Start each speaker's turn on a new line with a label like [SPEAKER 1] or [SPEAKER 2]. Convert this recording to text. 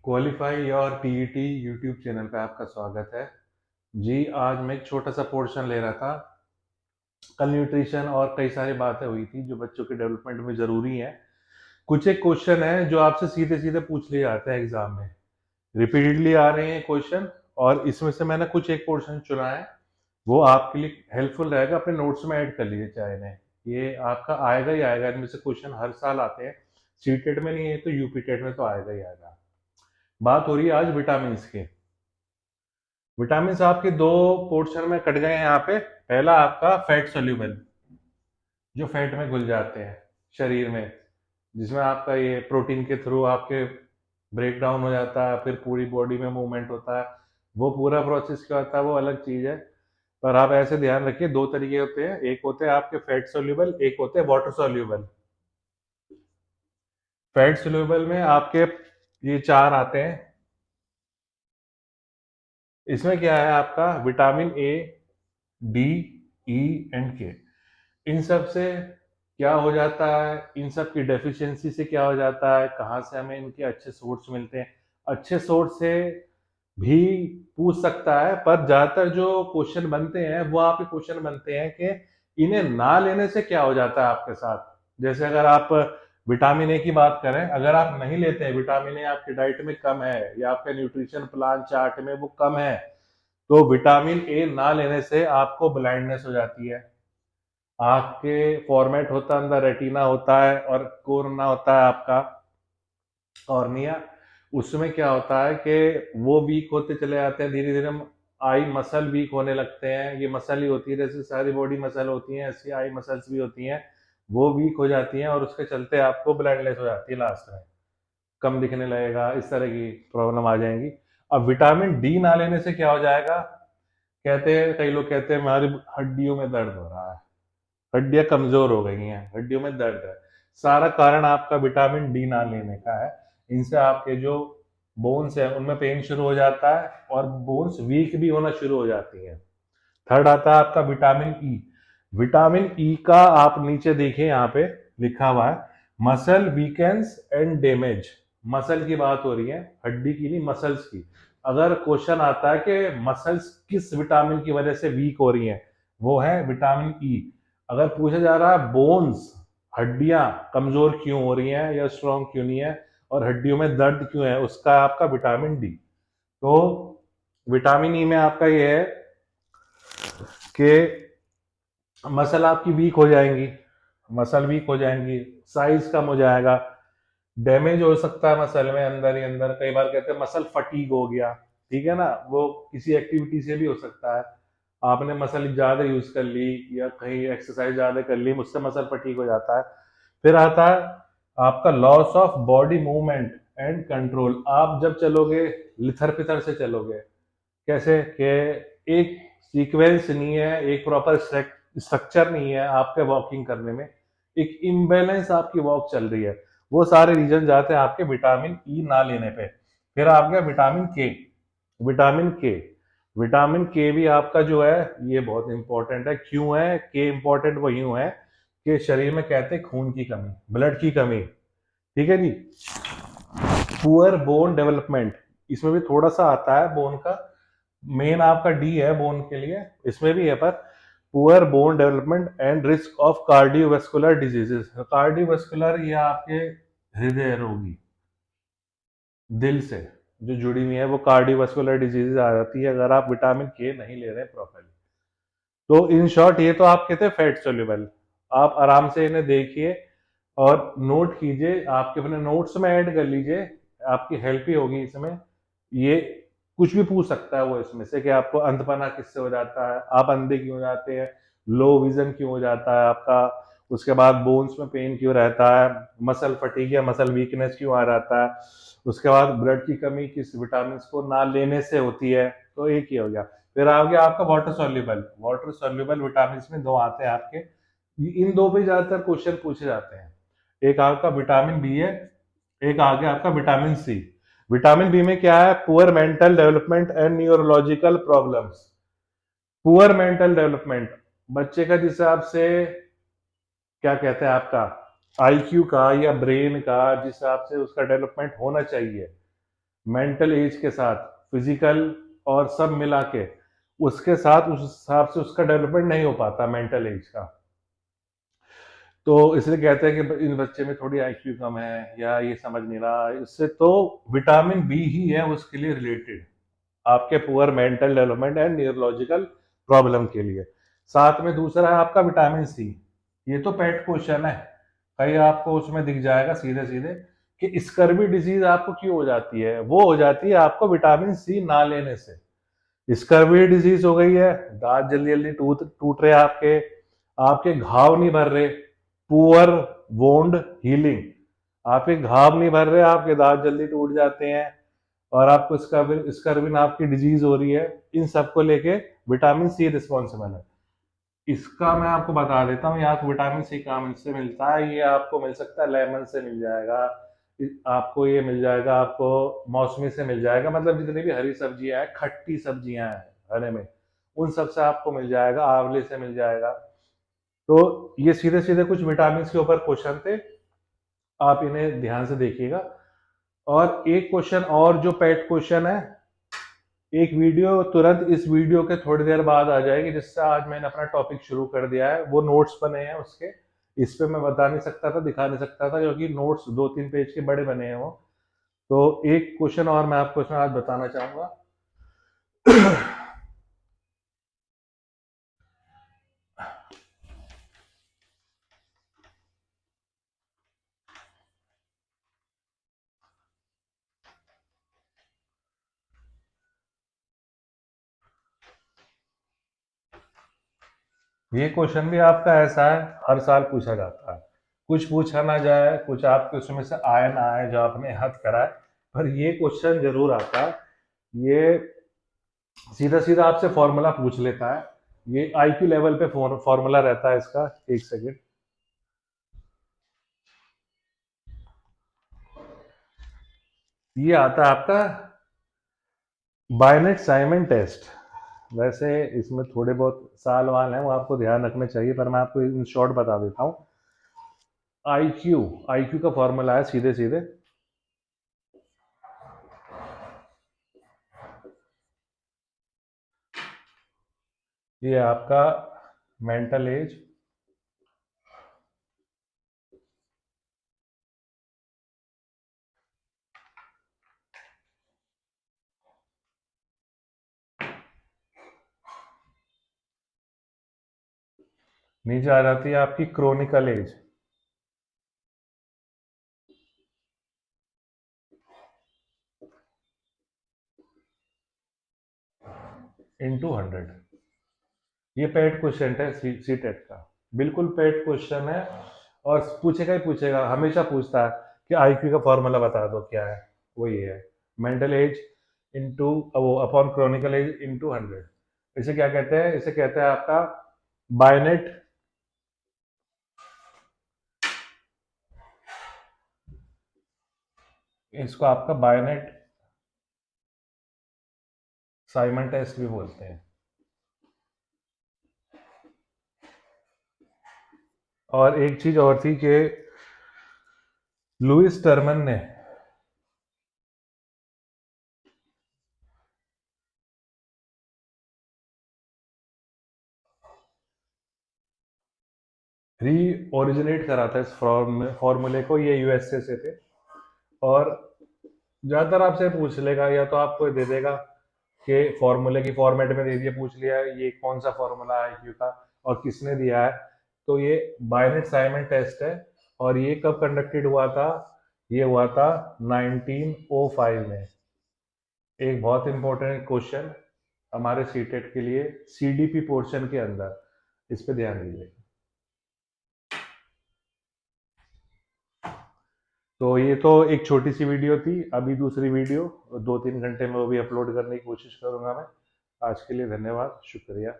[SPEAKER 1] Qualify और PET YouTube channel पे आपका स्वागत है। जी, आज मैं एक छोटा सा पोर्शन ले रहा था। कल न्यूट्रिशन और कई सारी बातें हुई थी जो बच्चों के डेवलपमेंट में ज़रूरी हैं। कुछ एक क्वेश्चन है जो आपसे सीधे-सीधे पूछ लिए जाते हैं एग्ज़ाम में। रिपीटेडली आ रहे हैं क्वेश्चन और इसमें से मैंने कुछ एक पोर्शन चुना है, वो आपके लिए हेल्पफुल रहेगा। अपने नोट्स में ऐड कर लीजिए चाहे इन्हें। ये आपका आएगा ही आएगा, इनमें से क्वेश्चन हर साल आते हैं। सीटेट में नहीं है तो यूपीटेट में तो आएगा ही आएगा। बात हो रही है आज विटामिन्स की। विटामिन्स आपके दो पोर्शन में कट गए हैं यहाँ पे। पहला आपका फैट सोल्यूबल, जो फैट में घुल जाते हैं शरीर में, जिसमें आपका ये प्रोटीन के थ्रू आपके ब्रेक डाउन हो जाता है, फिर पूरी बॉडी में मूवमेंट होता है। वो पूरा प्रोसेस क्या होता है वो अलग चीज है। पर आप ऐसे ध्यान रखिए, दो तरीके होते हैं, एक होते हैं आपके फैट सोल्यूबल, एक होते हैं वाटर सोल्यूबल। फैट सोल्यूबल में आपके ये चार आते हैं। इसमें क्या है, आपका vitamin A, D, E and के। इन सब से क्या हो जाता है, इन सब की डेफिशिएंसी से क्या हो जाता है, कहाँ से हमें इनके अच्छे सोर्स मिलते हैं। अच्छे सोर्स से भी पूछ सकता है, पर ज्यादातर जो क्वेश्चन बनते हैं वो आपके क्वेश्चन बनते हैं कि इन्हें ना लेने से क्या हो जाता है आपके साथ। जैसे अगर आप विटामिन ए की बात करें, अगर आप नहीं लेते हैं, विटामिन ए आपकी डाइट में कम है या आपके न्यूट्रिशन प्लान चार्ट में वो कम है, तो विटामिन ए ना लेने से आपको ब्लाइंडनेस हो जाती है। आँख के फॉर्मेट होता है, अंदर रेटिना होता है और कोर्निया होता है आपका, कॉर्निया। उसमें क्या होता है कि वो वीक होते चले जाते हैं धीरे धीरे। आई मसल वीक होने लगते हैं। ये मसल ही होती है, जैसे सारी बॉडी मसल होती है ऐसी आई मसल्स भी होती हैं। वो वीक हो जाती हैं और उसके चलते आपको ब्लाइंडनेस हो जाती है लास्ट में, कम दिखने लगेगा, इस तरह की प्रॉब्लम आ जाएंगी। अब विटामिन डी ना लेने से क्या हो जाएगा, कहते हैं कई लोग कहते हैं हमारी हड्डियों में दर्द हो रहा है, हड्डियां कमजोर हो गई हैं, हड्डियों में दर्द है। सारा कारण आपका विटामिन डी ना लेने का है। इनसे आपके जो बोन्स है उनमें पेन शुरू हो जाता है और बोन्स वीक भी होना शुरू हो जाती हैं। थर्ड आता है आपका विटामिन ई। विटामिन ई का आप नीचे देखिए, यहाँ पे लिखा हुआ है muscle weakens and damage. Muscle की बात हो रही है, हड्डी की नहीं, मसल्स की। अगर क्वेश्चन आता है कि मसल्स किस विटामिन की वजह से वीक हो रही हैं, वो है विटामिन ई। अगर पूछा जा रहा है बोन्स, हड्डियां कमजोर क्यों हो रही हैं या स्ट्रांग क्यों नहीं है और हड्डियों में दर्द क्यों है, उसका आपका विटामिन डी। तो विटामिन ई में आपका ये है कि मसल आपकी वीक हो जाएंगी, मसल वीक हो जाएंगी, साइज कम हो जाएगा, डैमेज हो सकता है मसल में अंदर ही अंदर। कई बार कहते हैं मसल फटीग हो गया, ठीक है ना, वो किसी एक्टिविटी से भी हो सकता है। आपने मसल ज्यादा यूज कर ली या कहीं एक्सरसाइज ज्यादा कर ली, मुझसे मसल फटीग हो जाता है। फिर आता है आपका loss of body movement and control. आप जब चलोगे लिथर पिथर से चलोगे, कैसे कि एक सीक्वेंस नहीं है, एक प्रॉपर स्ट्रक्चर नहीं है आपके वॉकिंग करने में, एक इम्बेलेंस आपकी वॉक चल रही है। वो सारे रीजन जाते हैं आपके विटामिन ई ना लेने पे। फिर आ गया विटामिन के। विटामिन के, विटामिन के भी आपका जो है ये बहुत इंपॉर्टेंट है। क्यों है के इंपॉर्टेंट? वो यूं है कि शरीर में कहते हैं खून की कमी, ब्लड की कमी, ठीक है जी। पुअर बोन डेवलपमेंट, इसमें भी थोड़ा सा आता है बोन का। मेन आपका डी है बोन के लिए, इसमें भी है, पर poor bone development and risk of cardiovascular diseases. Cardiovascular ये आपके हृदय रोगी, दिल से जो जुड़ी हुई है, वो कार्डियोवास्कुलर डिजीजेज आ जाती है अगर आप विटामिन के नहीं ले रहे हैं प्रॉपरली। तो इन शॉर्ट ये तो आप कहते हैं फैट सोल्यूबल। आप आराम से इन्हें देखिए और नोट कीजिए, आपके अपने नोट्स में ऐड कर लीजिए, आपकी हेल्प ही होगी इसमें। ये कुछ भी पूछ सकता है वो इसमें से कि आपको अंधपना किससे हो जाता है, आप अंधे क्यों हो जाते हैं, लो विजन क्यों हो जाता है आपका, उसके बाद बोन्स में पेन क्यों रहता है, मसल फटीग या मसल वीकनेस क्यों आ जाता है, उसके बाद ब्लड की कमी किस विटामिन को ना लेने से होती है। तो एक ही हो गया। फिर आ गया आपका water soluble. Water soluble vitamin में दो आते हैं आपके, इन दो पे ज्यादातर क्वेश्चन पूछे जाते हैं। एक आपका विटामिन बी है, एक आ गया आपका विटामिन सी। विटामिन बी में क्या है, poor mental development and neurological problems. Poor mental development, बच्चे का जिस हिसाब से क्या कहते हैं आपका आईक्यू का या ब्रेन का जिस हिसाब से उसका डेवलपमेंट होना चाहिए, मेंटल एज के साथ फिजिकल और सब मिला के उसके साथ उस हिसाब से उसका डेवलपमेंट नहीं हो पाता मेंटल एज का। तो इसलिए कहते हैं कि इन बच्चे में थोड़ी आईक्यू कम है या ये समझ नहीं रहा, इससे तो विटामिन बी ही है उसके लिए रिलेटेड, आपके poor mental development and neurological problem के लिए। साथ में दूसरा है आपका विटामिन सी। ये तो पेट क्वेश्चन है, कहीं आपको उसमें दिख जाएगा सीधे सीधे कि स्कर्वी डिजीज आपको क्यों हो जाती है। वो हो जाती है आपको विटामिन सी ना लेने से। स्कर्वी डिजीज हो गई है, दांत जल्दी जल्दी टूट टूट रहे आपके, आपके घाव नहीं भर रहे, पुअर वोंड हीलिंग, आपके घाव नहीं भर रहे, आपके दांत जल्दी टूट जाते हैं और आपको स्कर्विन आपकी डिजीज हो रही है। इन सबको लेके विटामिन सी रिस्पॉन्सिबल है। इसका मैं आपको बता देता हूँ, यहाँ विटामिन सी कहाँ से मिलता है। ये आपको मिल सकता है लेमन से मिल जाएगा, आपको ये मिल जाएगा, आपको मौसमी से मिल जाएगा, मतलब जितनी भी हरी सब्जियां हैं, खट्टी सब्जियां हैं हरे में, उन सब से आपको मिल जाएगा, आंवले से मिल जाएगा। तो ये सीधे सीधे कुछ विटामिन के ऊपर क्वेश्चन थे, आप इन्हें ध्यान से देखिएगा। और एक क्वेश्चन और जो पेट क्वेश्चन है, एक वीडियो तुरंत इस वीडियो के थोड़ी देर बाद आ जाएगी, जिससे आज मैंने अपना टॉपिक शुरू कर दिया है। वो नोट्स बने हैं उसके, इस पे मैं बता नहीं सकता था, दिखा नहीं सकता था, क्योंकि नोट्स 2-3 पेज के बड़े बने हैं वो। तो एक क्वेश्चन और मैं आपको इसमें आज बताना चाहूंगा। ये क्वेश्चन भी आपका ऐसा है, हर साल पूछा जाता है। कुछ पूछा ना जाए, कुछ आपके उसमें से आए ना आए जो आपने हद करा है, पर ये क्वेश्चन जरूर आता है। ये सीधा सीधा आपसे फॉर्मूला पूछ लेता है। ये आईक्यू लेवल पे फॉर्मूला रहता है इसका। एक सेकेंड। ये आता है आपका बायनेट साइमन टेस्ट। वैसे इसमें थोड़े बहुत साल वाल हैं, वो आपको ध्यान रखने चाहिए, पर मैं आपको इन शॉर्ट बता देता हूँ। आईक्यू आईक्यू का फॉर्मूला है सीधे सीधे, ये आपका मेंटल एज नीचे आ जाती है आपकी क्रोनिकल एज इनटू 100। ये पेट क्वेश्चन है सी टेट का, बिल्कुल पेट क्वेश्चन है। और पूछेगा ही पूछेगा, हमेशा पूछता है कि आईक्यू का फॉर्मूला बता दो क्या है। वो ये है, मेंटल एज इनटू वो अपॉन क्रोनिकल एज इनटू 100। इसे क्या कहते हैं? इसे कहते हैं आपका बायनेट, इसको आपका बायनेट साइमन टेस्ट भी बोलते हैं। और एक चीज और थी कि लुइस टर्मन ने री ओरिजिनेट करा था इस फॉर्मूले को। ये यूएसए से थे। और ज्यादातर आपसे पूछ लेगा, या तो आपको दे देगा कि फॉर्मूले की फॉर्मेट में दे दिया, पूछ लिया ये कौन सा फॉर्मूला है क्यू का और किसने दिया है। तो ये बायनेट साइमन टेस्ट है। और ये कब कंडक्टेड हुआ था? ये हुआ था 1905 में। एक बहुत इंपॉर्टेंट क्वेश्चन हमारे सीटेट के लिए, सीडीपी पोर्शन के अंदर, इस पे ध्यान दीजिए। तो ये तो एक छोटी सी वीडियो थी। अभी दूसरी वीडियो 2-3 घंटे में वो भी अपलोड करने की कोशिश करूंगा मैं। आज के लिए धन्यवाद, शुक्रिया।